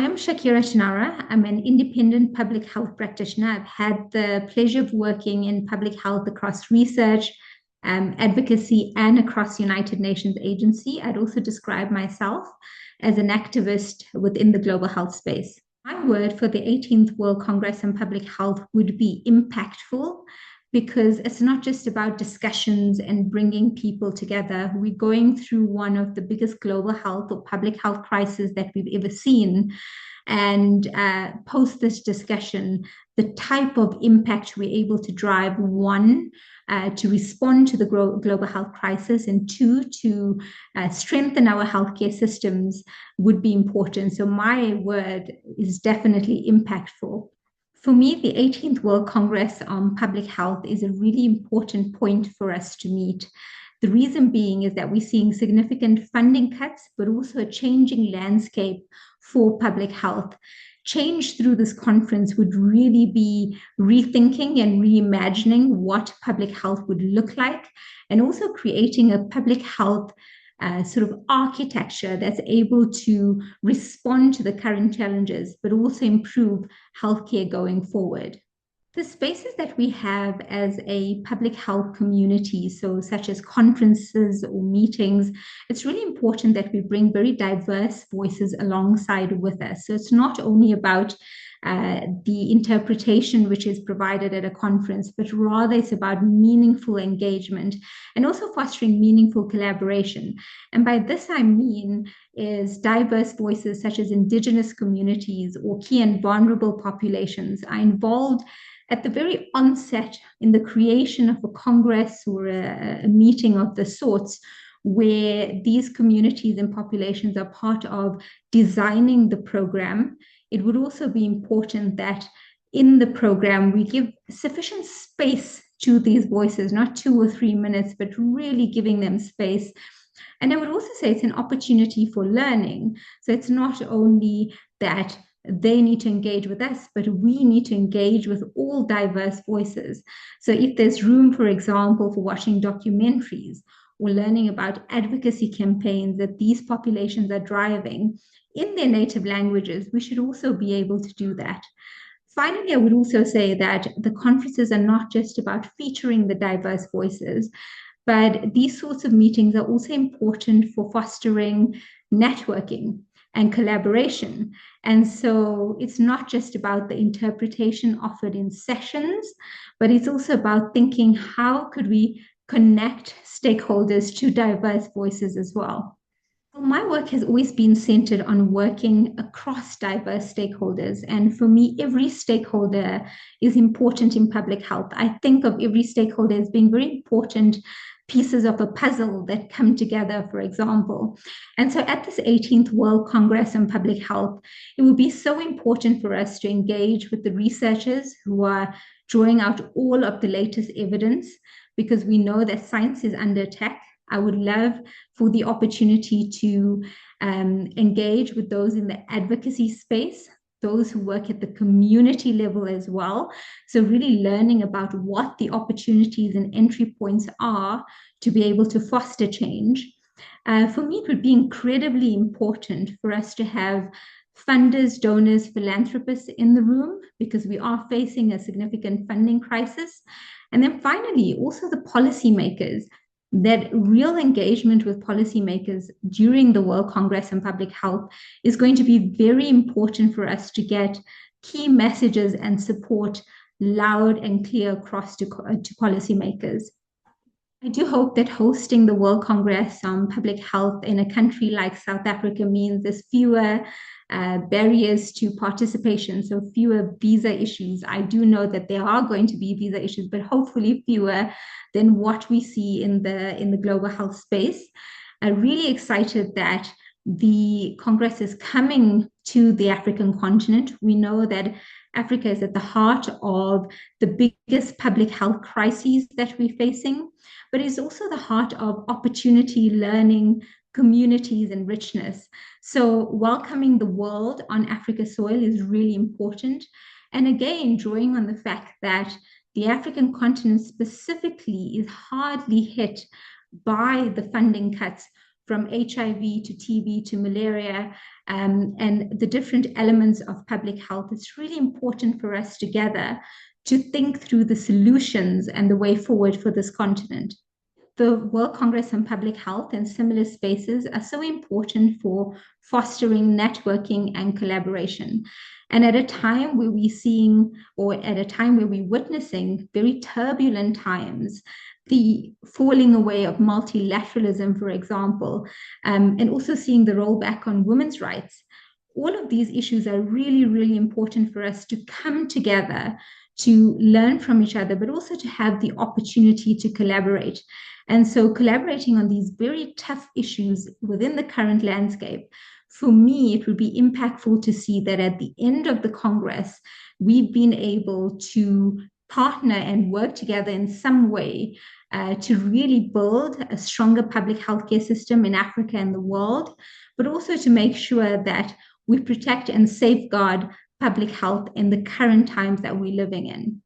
I'm Shakira Choonara. I'm an independent public health practitioner. I've had the pleasure of working in public health across research, advocacy, and across United Nations agency. I'd also describe myself as an activist within the global health space. My word for the 18th World Congress on Public Health would be impactful because it's not just about discussions and bringing people together. We're going through one of the biggest global health or public health crises that we've ever seen. And post this discussion, the type of impact we're able to drive, one, to respond to the global health crisis, and two, to strengthen our healthcare systems would be important. So my word is definitely impactful. For me, the 18th World Congress on Public Health is a really important point for us to meet. The reason being is that we're seeing significant funding cuts, but also a changing landscape for public health. Change through this conference would really be rethinking and reimagining what public health would look like, and also creating a public health sort of architecture that's able to respond to the current challenges, but also improve healthcare going forward. The spaces that we have as a public health community, so such as conferences or meetings, it's really important that we bring very diverse voices alongside with us. So it's not only about the interpretation which is provided at a conference, but rather it's about meaningful engagement and also fostering meaningful collaboration. And by this I mean is diverse voices such as Indigenous communities or key and vulnerable populations are involved at the very onset in the creation of a congress or a meeting of the sorts, where these communities and populations are part of designing the program. It would also be important that in the program we give sufficient space to these voices, not 2 or 3 minutes, but really giving them space. And I would also say it's an opportunity for learning. So it's not only that they need to engage with us, but we need to engage with all diverse voices. So if there's room, for example, for watching documentaries or learning about advocacy campaigns that these populations are driving in their native languages, we should also be able to do that. Finally, I would also say that the conferences are not just about featuring the diverse voices, but these sorts of meetings are also important for fostering networking and collaboration. And so it's not just about the interpretation offered in sessions, but it's also about thinking how could we connect stakeholders to diverse voices as well. My work has always been centered on working across diverse stakeholders. And for me, every stakeholder is important in public health. I think of every stakeholder as being very important pieces of a puzzle that come together, for example. And so at this 18th World Congress on Public Health, it will be so important for us to engage with the researchers who are drawing out all of the latest evidence, because we know that science is under attack. I would love for the opportunity to engage with those in the advocacy space, those who work at the community level as well. So really learning about what the opportunities and entry points are to be able to foster change. For me, it would be incredibly important for us to have funders, donors, philanthropists in the room, because we are facing a significant funding crisis. And then finally, also the policymakers. That real engagement with policymakers during the World Congress on Public Health is going to be very important for us to get key messages and support loud and clear across to policymakers. I do hope that hosting the World Congress on Public Health in a country like South Africa means there's fewer barriers to participation, so fewer visa issues. I do know that there are going to be visa issues, but hopefully fewer than what we see in the global health space. I'm really excited that the Congress is coming to the African continent. We know that Africa is at the heart of the biggest public health crises that we're facing, but it's also the heart of opportunity, learning, communities, and richness. So welcoming the world on Africa's soil is really important. And again, drawing on the fact that the African continent specifically is hardly hit by the funding cuts from HIV to TB to malaria, and the different elements of public health, it's really important for us together to think through the solutions and the way forward for this continent. The World Congress on Public Health and similar spaces are so important for fostering networking and collaboration. And at a time where we're seeing, or at a time where we're witnessing very turbulent times, the falling away of multilateralism, for example, and also seeing the rollback on women's rights, all of these issues are really, really important for us to come together to learn from each other, but also to have the opportunity to collaborate. And so collaborating on these very tough issues within the current landscape, for me, it would be impactful to see that at the end of the Congress, we've been able to partner and work together in some way to really build a stronger public healthcare system in Africa and the world, but also to make sure that we protect and safeguard public health in the current times that we're living in.